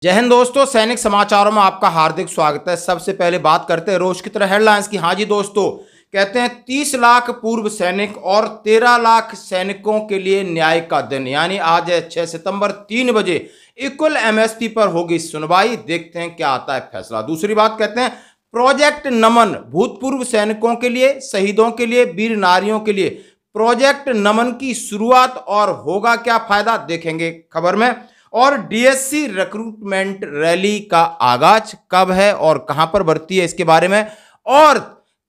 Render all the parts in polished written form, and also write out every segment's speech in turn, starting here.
जय हिंद दोस्तों, सैनिक समाचारों में आपका हार्दिक स्वागत है। सबसे पहले बात करते हैं रोज की तरह हेडलाइंस की। हाँ जी दोस्तों, कहते हैं 30 लाख पूर्व सैनिक और 13 लाख सैनिकों के लिए न्याय का दिन, यानी आज है 6 सितंबर 3 बजे इक्वल एमएसपी पर होगी सुनवाई। देखते हैं क्या आता है फैसला। दूसरी बात कहते हैं प्रोजेक्ट नमन भूतपूर्व सैनिकों के लिए, शहीदों के लिए, वीर नारियों के लिए प्रोजेक्ट नमन की शुरुआत और होगा क्या फायदा, देखेंगे खबर में। और डीएससी रिक्रूटमेंट रैली का आगाज कब है और कहां पर भर्ती है, इसके बारे में। और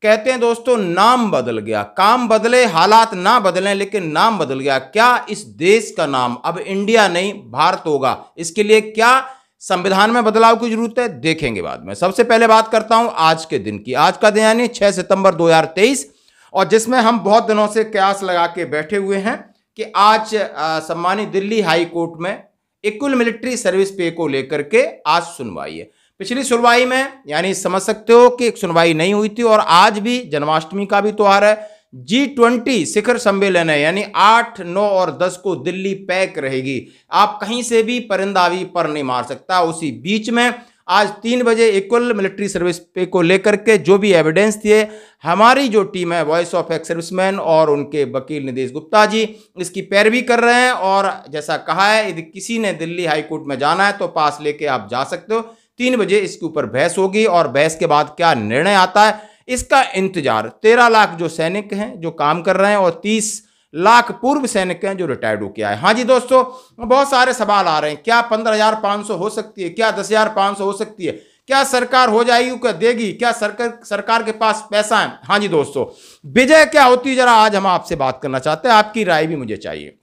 कहते हैं दोस्तों नाम बदल गया, काम बदले हालात ना बदलें लेकिन नाम बदल गया। क्या इस देश का नाम अब इंडिया नहीं भारत होगा, इसके लिए क्या संविधान में बदलाव की जरूरत है, देखेंगे बाद में। सबसे पहले बात करता हूं आज के दिन की। आज का दिन यानी 6 सितंबर 2023, और जिसमें हम बहुत दिनों से कयास लगा के बैठे हुए हैं कि आज सम्मानित दिल्ली हाई कोर्ट में इक्वल मिलिट्री सर्विस पे को लेकर के आज सुनवाई है। पिछली सुनवाई में यानी समझ सकते हो कि एक सुनवाई नहीं हुई थी, और आज भी जन्माष्टमी का भी त्योहार है, G20 शिखर सम्मेलन है, यानी 8, 9 और 10 को दिल्ली पैक रहेगी। आप कहीं से भी परिंदा भी पर नहीं मार सकता। उसी बीच में आज 3 बजे इक्वल मिलिट्री सर्विस पे को लेकर के जो भी एविडेंस थे, हमारी जो टीम है वॉइस ऑफ एक्स सर्विसमैन और उनके वकील निदेश गुप्ता जी इसकी पैरवी कर रहे हैं। और जैसा कहा है, यदि किसी ने दिल्ली हाई कोर्ट में जाना है तो पास लेके आप जा सकते हो। 3 बजे इसके ऊपर बहस होगी, और बहस के बाद क्या निर्णय आता है इसका इंतजार। 13 लाख जो सैनिक हैं जो काम कर रहे हैं, और 30 लाख पूर्व सैनिक हैं जो रिटायर्ड होकर आए। हाँ जी दोस्तों, बहुत सारे सवाल आ रहे हैं। क्या 15,500 हो सकती है, क्या 10,500 हो सकती है, क्या सरकार हो जाएगी, क्या देगी, क्या सरकार के पास पैसा है। हाँ जी दोस्तों, विजय क्या होती है, जरा आज हम आपसे बात करना चाहते हैं, आपकी राय भी मुझे चाहिए।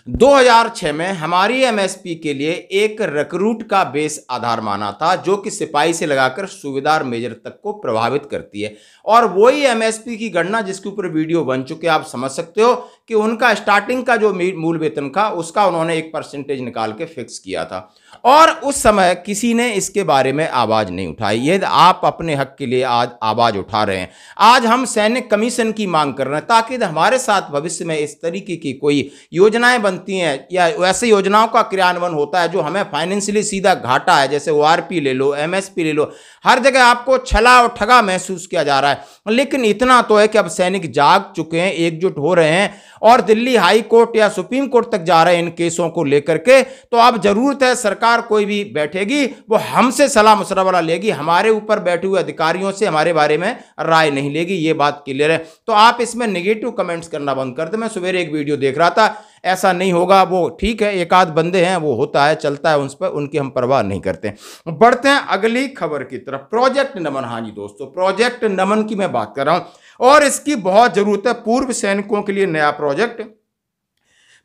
2006 में हमारी एमएसपी के लिए एक रिक्रूट का बेस आधार माना था, जो कि सिपाही से लगाकर सूबेदार मेजर तक को प्रभावित करती है। और वही एमएसपी की गणना जिसके ऊपर वीडियो बन चुके, आप समझ सकते हो कि उनका स्टार्टिंग का जो मूल वेतन था उसका उन्होंने एक परसेंटेज निकाल के फिक्स किया था, और उस समय किसी ने इसके बारे में आवाज नहीं उठाई। ये आप अपने हक के लिए आज आवाज उठा रहे हैं। आज हम सैनिक कमीशन की मांग कर रहे हैं, ताकि हमारे साथ भविष्य में इस तरीके की कोई योजनाएं बनती हैं या वैसे योजनाओं का क्रियान्वयन होता है जो हमें फाइनेंशियली सीधा घाटा है, जैसे ओआरपी ले लो, एमएसपी ले लो, हर जगह आपको छला और ठगा महसूस किया जा रहा है। लेकिन इतना तो है कि अब सैनिक जाग चुके हैं, एकजुट हो रहे हैं, और दिल्ली हाई कोर्ट या सुप्रीम कोर्ट तक जा रहे हैं इन केसों को लेकर के। तो अब जरूरत है, सरकार कोई भी बैठेगी वो हमसे सलाह मशवरा लेगी, हमारे ऊपर बैठे हुए अधिकारियों से हमारे बारे में राय नहीं लेगी, ये बात क्लियर है। तो आप इसमें नेगेटिव कमेंट्स करना बंद कर दे। मैं सवेरे एक वीडियो देख रहा था, ऐसा नहीं होगा, वो ठीक है, एक आध बंदे हैं, वो होता है, चलता है, उस पर उनकी हम परवाह नहीं करते। बढ़ते हैं अगली खबर की तरफ, प्रोजेक्ट नमन। हाँ जी दोस्तों, प्रोजेक्ट नमन की मैं बात कर रहा हूं, और इसकी बहुत जरूरत है पूर्व सैनिकों के लिए नया प्रोजेक्ट।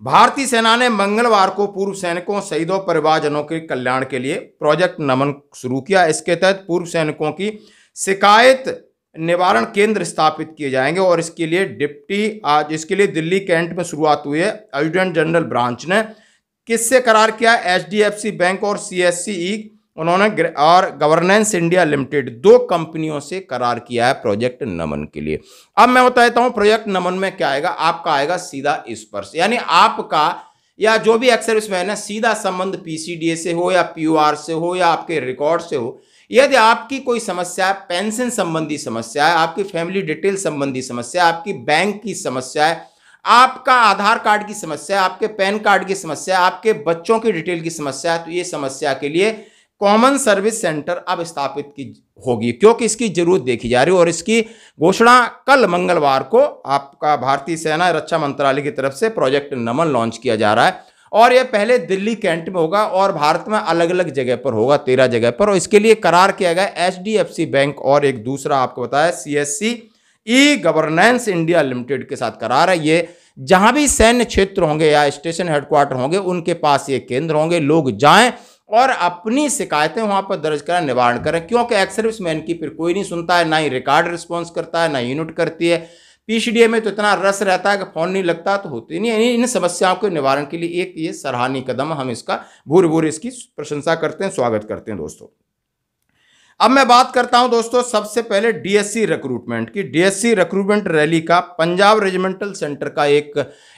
भारतीय सेना ने मंगलवार को पूर्व सैनिकों, शहीदों, परिवारजनों के कल्याण के लिए प्रोजेक्ट नमन शुरू किया। इसके तहत पूर्व सैनिकों की शिकायत निवारण केंद्र स्थापित किए जाएंगे, और इसके लिए दिल्ली कैंट में शुरुआत हुई है। एडजुटेंट जनरल ब्रांच ने किससे करार किया? एचडीएफसी बैंक और सीएससी उन्होंने और गवर्नेंस इंडिया लिमिटेड 2 कंपनियों से करार किया है प्रोजेक्ट नमन के लिए। अब मैं बताता हूं प्रोजेक्ट नमन में क्या आएगा। आपका आएगा सीधा स्पर्श, यानी आपका या जो भी एक्स सर्विसमैन है, सीधा संबंध पीसीडीए से हो या पीओआर से हो या आपके रिकॉर्ड से हो। यदि आपकी कोई समस्या है, पेंशन संबंधी समस्या है, आपकी फैमिली डिटेल संबंधी समस्या है, आपकी बैंक की समस्या है, आपका आधार कार्ड की समस्या है, आपके पैन कार्ड की समस्या है, आपके बच्चों की डिटेल की समस्या है, तो ये समस्या के लिए कॉमन सर्विस सेंटर अब स्थापित की होगी, क्योंकि इसकी जरूरत देखी जा रही है। और इसकी घोषणा कल मंगलवार को आपका भारतीय सेना रक्षा मंत्रालय की तरफ से प्रोजेक्ट नमन लॉन्च किया जा रहा है, और यह पहले दिल्ली कैंट में होगा और भारत में अलग अलग जगह पर होगा, 13 जगह पर। और इसके लिए करार किया गया एचडीएफसी बैंक और एक दूसरा आपको बताया सीएससी गवर्नेंस इंडिया लिमिटेड के साथ करार है। ये जहां भी सैन्य क्षेत्र होंगे या स्टेशन हेडक्वार्टर होंगे, उनके पास ये केंद्र होंगे, लोग जाएं और अपनी शिकायतें वहां पर दर्ज करें, निवारण करें। क्योंकि एक्स सर्विसमैन की फिर कोई नहीं सुनता है, ना ही रिकॉर्ड रिस्पॉन्स करता है, ना यूनिट करती है। पीसीडीए में तो इतना रस रहता है कि फोन नहीं लगता तो होती नहीं। इन समस्याओं के निवारण के लिए एक ये सराहनीय कदम, हम इसका भूरि भूरि इसकी प्रशंसा करते हैं, स्वागत करते हैं दोस्तों। अब मैं बात करता हूं दोस्तों सबसे पहले डीएससी रिक्रूटमेंट की। डीएससी रिक्रूटमेंट रैली का पंजाब रेजिमेंटल सेंटर का एक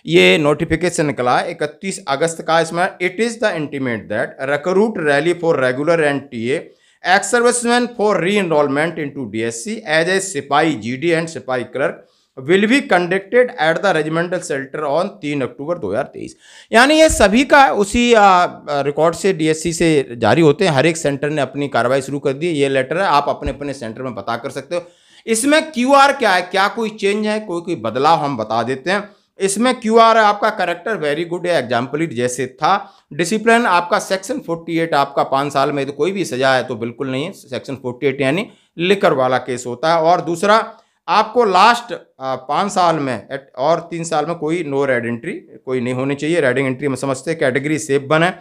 ये नोटिफिकेशन निकला है 31 अगस्त का। इसमें it is the intimate that recruit rally for regular and TA ex servicemen for re enrolment into DSC as a सिपाही जीडी एंड सिपाही clerk will be conducted at the regimental centre on 3 October 2023। यानी ये सभी का उसी record से DSC से जारी होते हैं। हर एक सेंटर ने अपनी कार्रवाई शुरू कर दी। ये लेटर है, आप अपने अपने सेंटर में पता कर सकते हो। इसमें क्यूआर क्या है, क्या कोई चेंज है, कोई बदलाव हम बता देते हैं। इसमें क्यूआर है आपका करेक्टर वेरी गुड या एग्जाम्पली जैसे था। डिसिप्लिन आपका सेक्शन 48 आपका 5 साल में तो कोई भी सजा है तो बिल्कुल नहीं है। सेक्शन 48 यानी लिकर वाला केस होता है। और दूसरा आपको लास्ट 5 साल में और 3 साल में कोई नो रेड एंट्री कोई नहीं होनी चाहिए। रेडिंग एंट्री में समझते हैं कैटेगरी सेफ बने।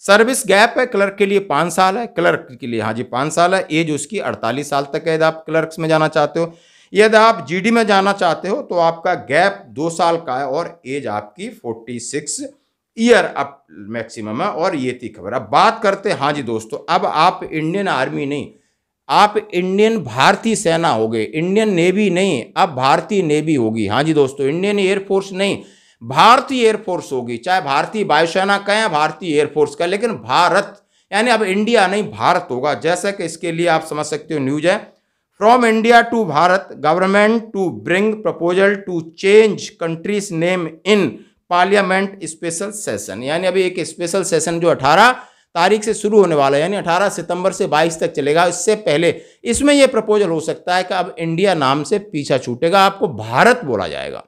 सर्विस गैप है, क्लर्क के लिए 5 साल है, क्लर्क के लिए हाँ जी 5 साल है। एज उसकी 48 साल तक है यदि आप क्लर्क्स में जाना चाहते हो। यदि आप जीडी में जाना चाहते हो तो आपका गैप 2 साल का है और एज आपकी 46 ईयर अब मैक्सिमम है। और ये थी खबर। अब बात करते हैं हाँ जी दोस्तों, अब आप इंडियन आर्मी नहीं, आप इंडियन भारतीय सेना हो गए। इंडियन नेवी नहीं, अब भारतीय नेवी होगी। हाँ जी दोस्तों, इंडियन एयरफोर्स नहीं, भारतीय एयरफोर्स होगी। चाहे भारतीय वायुसेना का या भारतीय एयरफोर्स का, लेकिन भारत यानी अब इंडिया नहीं भारत होगा। जैसा कि इसके लिए आप समझ सकते हो न्यूज है, from India to Bharat government to bring proposal to change country's name in parliament special session. यानी अभी एक स्पेशल सेशन जो 18 तारीख से शुरू होने वाला है, यानी 18 सितंबर से 22 तक चलेगा। इससे पहले इसमें यह प्रपोजल हो सकता है कि अब इंडिया नाम से पीछा छूटेगा, आपको भारत बोला जाएगा।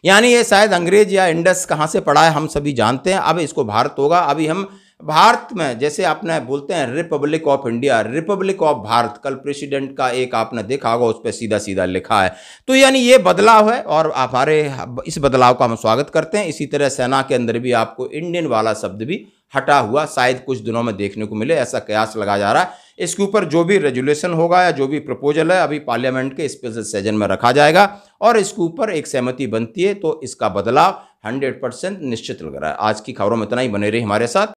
यानी ये शायद अंग्रेज या इंडस कहाँ से पढ़ा है हम सभी जानते हैं। अब इसको भारत होगा। अभी हम भारत में जैसे आपने बोलते हैं Republic of India, Republic of Bharat, कल प्रेसिडेंट का एक आपने देखा होगा उस पर सीधा सीधा लिखा है। तो यानी ये बदलाव है और हमारे इस बदलाव का हम स्वागत करते हैं। इसी तरह सेना के अंदर भी आपको इंडियन वाला शब्द भी हटा हुआ शायद कुछ दिनों में देखने को मिले, ऐसा कयास लगाया जा रहा है। इसके ऊपर जो भी रेजुलेशन होगा या जो भी प्रपोजल है अभी पार्लियामेंट के स्पेशल सेशन में रखा जाएगा और इसके ऊपर एक सहमति बनती है तो इसका बदलाव 100% निश्चित लग रहा है। आज की खबरों में इतना ही, बने रही हमारे साथ।